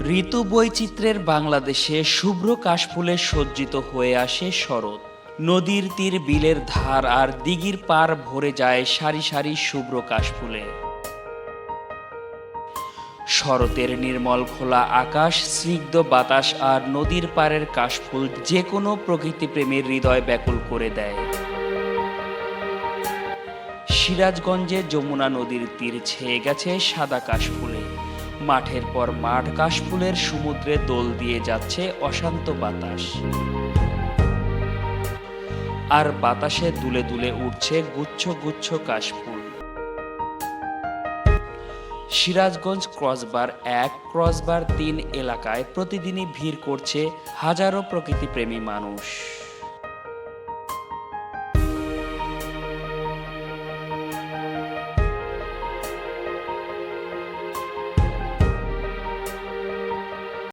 ঋতু বৈচিত্র্যের বাংলাদেশে শুভ্র কাশফুলে সজ্জিত হয়ে আসে শরৎ। নদীর তীর, বিলের ধার আর দিঘির পার ভরে যায় সারি সারি শুভ্র কাশফুলে। শরতের নির্মল খোলা আকাশ, স্নিগ্ধ বাতাস আর নদীর পাড়ের কাশফুল যে কোনো প্রকৃতিপ্রেমীর হৃদয় ব্যাকুল করে দেয়। সিরাজগঞ্জে যমুনা নদীর তীর ছেয়ে গেছে সাদা কাশফুলে। মাঠের পর মাঠ কাশফুলের সমুদ্রে দোল দিয়ে যাচ্ছে অশান্ত বাতাস। আর বাতাসে দুলে দুলে উঠছে গুচ্ছ গুচ্ছ কাশফুল। সিরাজগঞ্জ ক্রসবার ১, ক্রসবার ৩ এলাকায় প্রতিদিনই ভিড় করছে হাজারো প্রকৃতিপ্রেমী মানুষ।